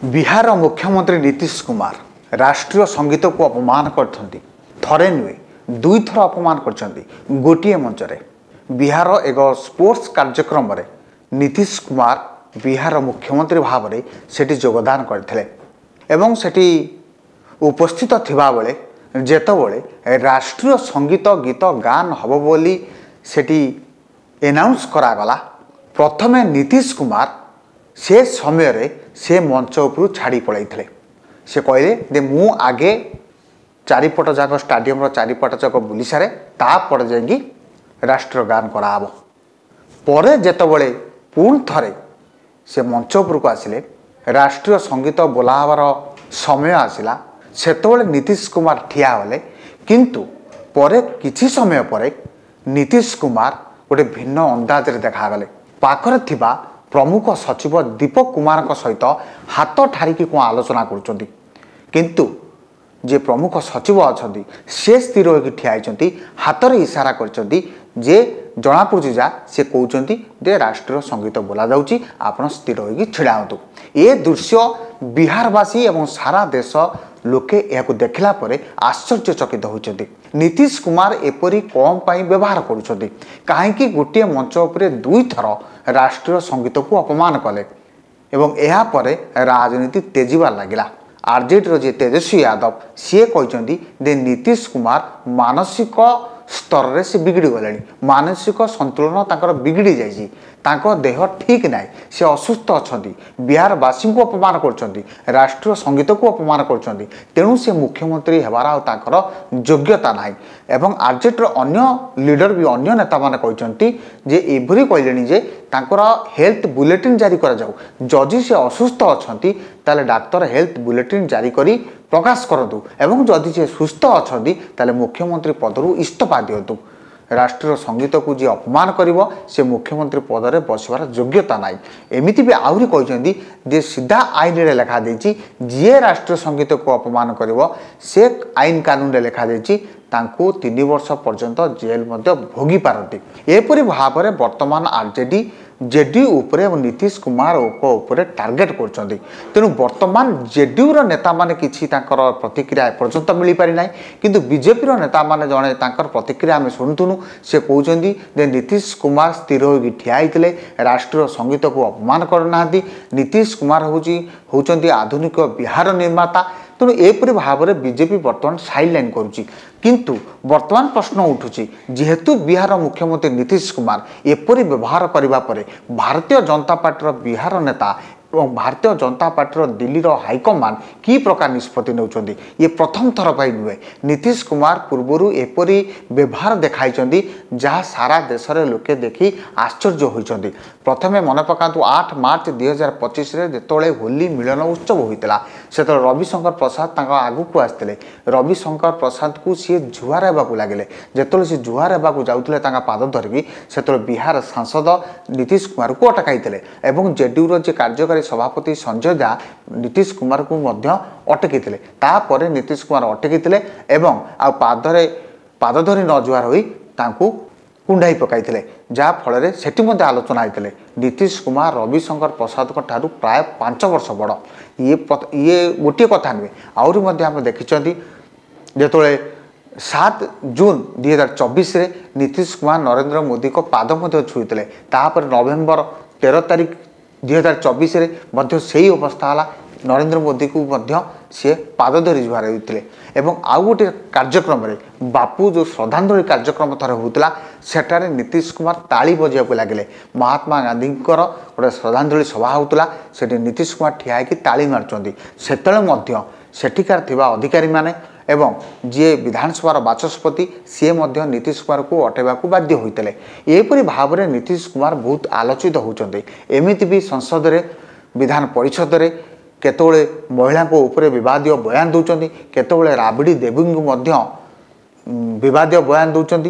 बिहार मुख्यमंत्री नीतीश कुमार राष्ट्रीय संगीत को अपमान करते थरे नुहे दुई थर अपमान कर गोटे मंचरे बिहार एक स्पोर्ट्स कार्यक्रम में नीतीश कुमार बिहार मुख्यमंत्री भाव में सेठी योगदान करते एवं सेठी उपस्थित थिबा बेले जेतबेले राष्ट्रीय संगीत गीत गान हब बोली सेठी एनाउंस करागला प्रथमे नीतीश कुमार से समय रे से मंच उपरू छाड़ी पड़े से कहले जे मु आगे चारिपट जाक स्टाडियम चारिपट जाक बुली सारे तापर जाकि राष्ट्रीय गान कराब पर जेतबेले पुणी थरे से मंच उपरक आसिले राष्ट्रीय संगीत बोलाबार समय आसिला सेतबेले नीतीश कुमार ठिया होले किंतु परे किछि समय परे नीतीश कुमार गोटे भिन्न अंदाज रे देखागले पाखरे थिबा प्रमुख सचिव दीपक कुमार सहित हाथ ठारिकी कौन आलोचना करुँच किंतु जे प्रमुख सचिव अच्छा से स्थिर होकर ठिया हाथ में इशारा कर जना पड़ी जा से कहते जे राष्ट्रीय संगीत बोला जाऊँगी आपण स्थिर होकर छिड़ा हूँ ये दृश्य बिहारवासी एवं सारा देश लोके यह देखला परे आश्चर्यचकित होती नीतीश कुमार एपरी कौन पाई व्यवहार करुँच कहीं गोटे मंच उपर दुई थर राष्ट्रीय संगीत को अपमान कले एवं यह पर राजनीति तेजीबार लगिला आरजेडी जी तेजस्वी यादव सी कहते नीतीश कुमार मानसिक स्तर रे से बिगड़ी गले मानसिक संतुलन तांकर बिगड़ी जाइए देह ठीक ना से असुस्थ अच्छा बिहारवासी को अपमान कर राष्ट्रीय संगीत को अपमान कर तेणु से मुख्यमंत्री हेबार योग्यता ना एवं आरजेडी अन्य लीडर भी अन्य नेता मैंने कहते जे एभरी कहले जे तांकर हेल्थ बुलेटिन जारी करा जाऊ जदि से असुस्थ अच्छा ताले डाक्तर हेल्थ बुलेटिन जारी करी प्रकाश करतु एवं जदि से सुस्थ अच्छा ताले मुख्यमंत्री पदरू इस्तीफा दिंतु राष्ट्रीय संगीत को जी अपमान करिवो से मुख्यमंत्री पद में बसवार योग्यता ना एमती भी आहरी कहते जे सीधा आईन रे लिखा देछि जी राष्ट्रीय संगीत को अपमान करिवो से आईन कानून रे लिखा देछि तांको 3 वर्ष पर्यंत जेल मध्य भोगी पारती एपरी भाव में वर्तमान आरजेडी जेडीयू उपरे और नीतीश कुमार उपरे टार्गेट कर तेणु वर्तमान जेडीयू नेता माने किछि तांकर प्रतिक्रिया पर्यंत मिल पारि ना किंतु बीजेपी नेता माने जड़े तांकर प्रतिक्रिया आम शुणुथुनु से कहते जे नीतीश कुमार स्थिर होगी ठिया होते राष्ट्रीय संगीत को अपमान करना नीतीश कुमार होउचंती आधुनिक बिहार निर्माता तेणु एपरी भाव में बीजेपी बर्तमान साइडलाइन करुच्ची किंतु वर्तमान प्रश्न उठुची जेहेतु बिहार मुख्यमंत्री नीतीश कुमार एपरी व्यवहार करने पर भारतीय जनता पार्टी बिहार नेता और भारतीय जनता पार्टी दिल्ली हाइकमान की प्रकार निष्पत्ति नौकरी ये प्रथम थर पर नुहे नीतीश कुमार पूर्वर एपरी व्यवहार देखाई जहाँ सारा देश में लोके देखी आश्चर्य होती प्रथमे मन पका 8 मार्च 2025 जिते होली मिलन उत्सव होता से रविशंकर प्रसाद आगू आसते रविशंकर प्रसाद को सी जुहार होगा लगे जिते सी जुहार होगा जाते पाद धरिकी से बिहार सांसद नीतीश कुमार को अटकाई एवं जेडीयू जे कार्यकारी सभापति संजय झा नीतीश कुमार को अटकी तापर नीतीश कुमार अटकी एवं पाद धरी न जुहार होई तांकू कुंडाई पकाई जहाँफल से आलोचना होते नीतीश कुमार रविशंकर प्रसाद ठारू प्राय 5 वर्ष बड़ ये गोटे कथा नुहे आहरी देखी जो 7 जून 2024 रे नीतीश कुमार नरेंद्र मोदी को पाद छुईते तापर नवेम्बर 13 तारिख 2024 रे से ही अवस्था है नरेंद्र मोदी को सी पाद धरी जुहार होते एवं आउ गोटे कार्यक्रम में बापू जो श्रद्धांजलि कार्यक्रम थर होता सेठारे नीतीश कुमार ताली बजाइक लगे महात्मा गांधी गोटे श्रद्धांजलि सभा होता से नीतीश कुमार ठिया होकर ताली मार्चंती सेठिकार थिबा अधिकारी माने एवं जी विधानसभा बाचस्पति सी नीतीश कुमार को अटेवा बाध्य होते एपरी भाव में नीतीश कुमार बहुत आलोचित होती एमती भी संसद में विधान परिषद में केतोले महिला को ऊपर विवादीय बयान दौरान केतोले राबड़ी देवी को विवादीय बयान दौरान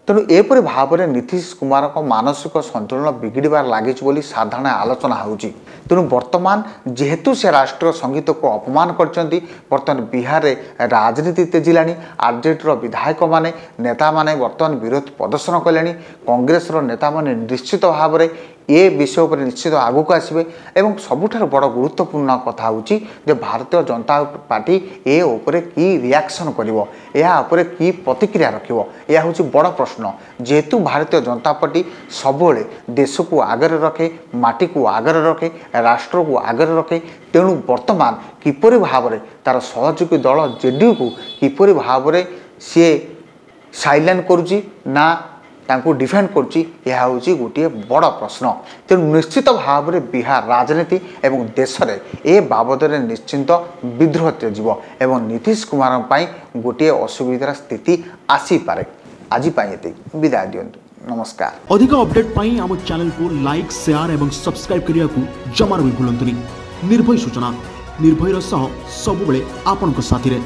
तेणु एपरी भाव में नीतीश कुमार को मानसिक संतुलन बिगड़बार लगी साधारण आलोचना होची तेणु वर्तमान जेहेतु से राष्ट्रीय संगीत को अपमान करचंती वर्तमान बिहार में राजनीति तेजिला आरजेडी विधायक माने नेता माने वर्तमान विरोध प्रदर्शन कले कांग्रेस नेता माने निश्चित भाव में ए विषय पर निश्चित आगक आसबे एवं सबुठार बड़ गुरुत्वपूर्ण कथा होची जे भारतीय जनता पार्टी ए उपरे की रिएक्शन करिवो या उपरे की प्रतिक्रिया रखिवो या होची बड़ प्रश्न जेहेतु भारतीय जनता पार्टी सबले देश को आगे रखे माटी को आगे रखे राष्ट्र को आगे रखे तेणु वर्तमान किपरि भाव में तार सहयोगी दल जेडीयू को किपरि भाव में सी साइलेंट करुची ना तांको डिफेंड करुची यह होची गोटे बड़ प्रश्न तेणु निश्चित भाव में बिहार राजनीति एवं देश में ए बाबद निश्चिंत विद्रोह तेजीव एवं नीतीश कुमार गोटे असुविधार स्थिति आसीपे आज ये विदाय दिंतु नमस्कार। अधिक अपडेट पाई आम चैनल को लाइक शेयर एवं सब्सक्राइब करने को जमार भी भूलंतुनि। निर्भय सूचना निर्भयर सह सबुबले आपनक साथी रे।